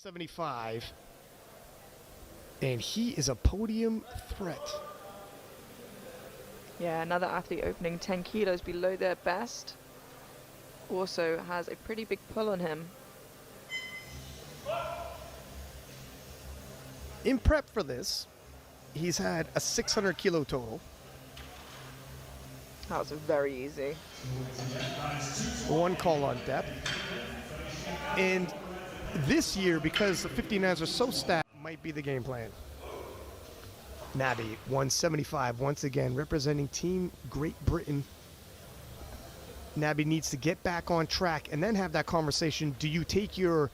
75, and he is a podium threat. Yeah, another athlete opening 10 kilos below their best. Also has a pretty big pull on him. In prep for this, he's had a 600 kilo total. That was very easy. One call on depth. And this year, because the 59s are so stacked, might be the game plan. Nabi, 175, once again, representing Team Great Britain. Nabi needs to get back on track and then have that conversation. Do you take your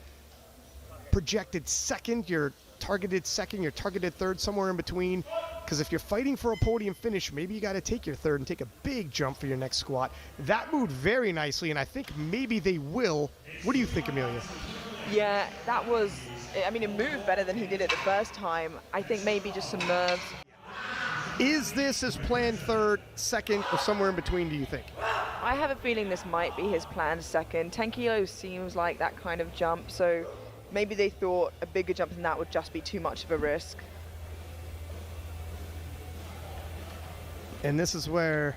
projected second, your targeted second, your targeted third, somewhere in between? Because if you're fighting for a podium finish, maybe you got to take your third and take a big jump for your next squat. That moved very nicely, and I think maybe they will. What do you think, Amelia? Yeah, that was, I mean, it moved better than he did it the first time. I think maybe just some nerves. Is this his planned third, second, or somewhere in between, do you think? I have a feeling this might be his planned second. 10 kilos seems like that kind of jump, so maybe they thought a bigger jump than that would just be too much of a risk. And this is where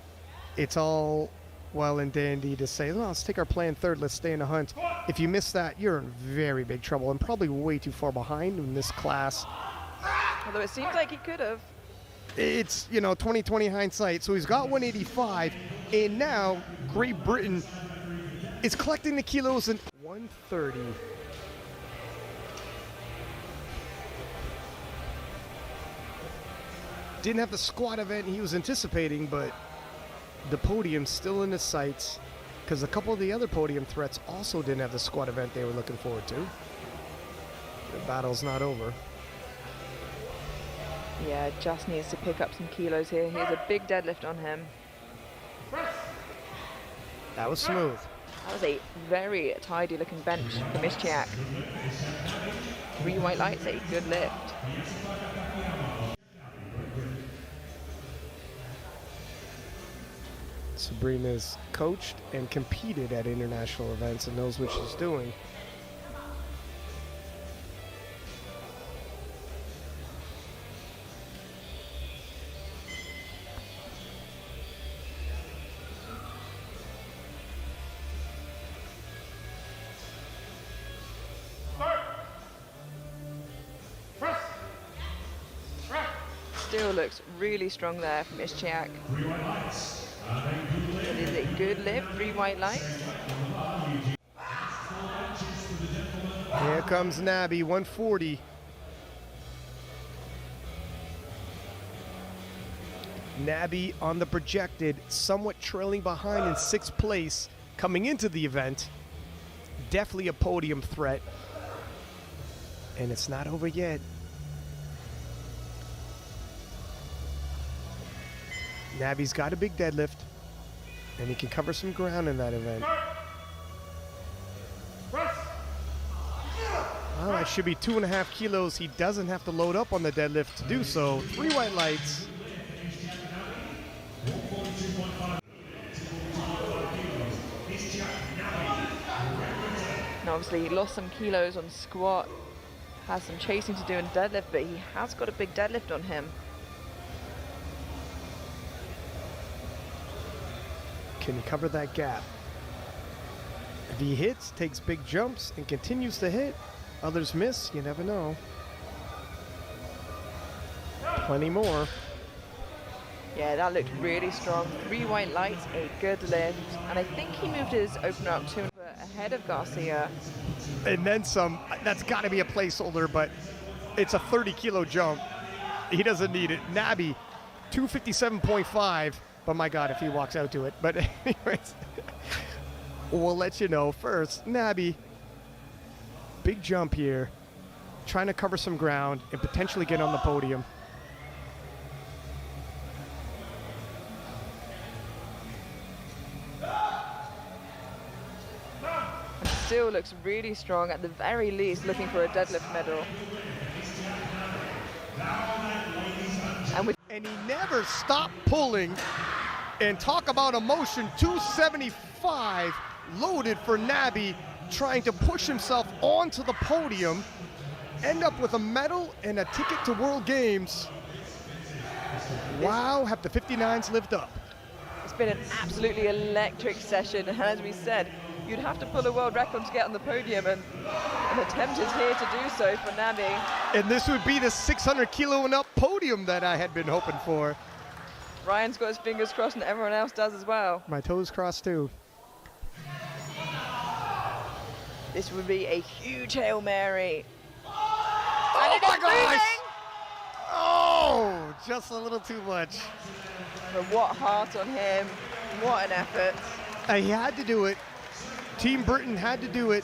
it's all well and dandy to say, well, let's take our planned third, let's stay in the hunt. If you miss that, you're in very big trouble and probably way too far behind in this class. Although it seems like he could have. It's, 20/20 hindsight. So he's got 185, and now Great Britain is collecting the kilos in 130. Didn't have the squat event he was anticipating, but the podium's still in his sights because a couple of the other podium threats also didn't have the squat event they were looking forward to. The battle's not over. Yeah, just needs to pick up some kilos here. He has a big deadlift on him. That was smooth. That was a very tidy looking bench from Ishtyaq. 3 white lights, a good lift. Sabrina's coached and competed at international events and knows what she's doing. Still looks really strong there from Ishtyaq. It is a good lift, 3 white lights. Here comes Nabi, 140. Nabi on the projected, somewhat trailing behind in 6th place coming into the event. Definitely a podium threat. And it's not over yet. Nabi's got a big deadlift, and he can cover some ground in that event. Well, that should be 2.5 kilos. He doesn't have to load up on the deadlift to do so. 3 white lights. And obviously he lost some kilos on squat, has some chasing to do in deadlift, but he has got a big deadlift on him. Can he cover that gap? If he hits, takes big jumps, and continues to hit, others miss, you never know. Plenty more. Yeah, that looked really strong. 3 white lights, a good lift. And I think he moved his opener up 2 ahead of Garcia. And then some. That's got to be a placeholder, but it's a 30-kilo jump. He doesn't need it. Nabi, 257.5. But my God, if he walks out to it. But anyways, we'll let you know. First, Nabi, big jump here, trying to cover some ground and potentially get on the podium. And still looks really strong, at the very least looking for a deadlift medal. And he never stopped pulling. And talk about emotion, 275 loaded for Nabi, trying to push himself onto the podium. end up with a medal and a ticket to World Games. Wow, have the 59s lived up? It's been an absolutely electric session, and as we said, you'd have to pull a world record to get on the podium, and an attempt is here to do so for Nabi. And this would be the 600 kilo and up podium that I had been hoping for. Ryan's got his fingers crossed, and everyone else does as well. My toes crossed too. This would be a huge Hail Mary. Oh my gosh! Oh, just a little too much. But what heart on him, what an effort. He had to do it. Team Britain had to do it.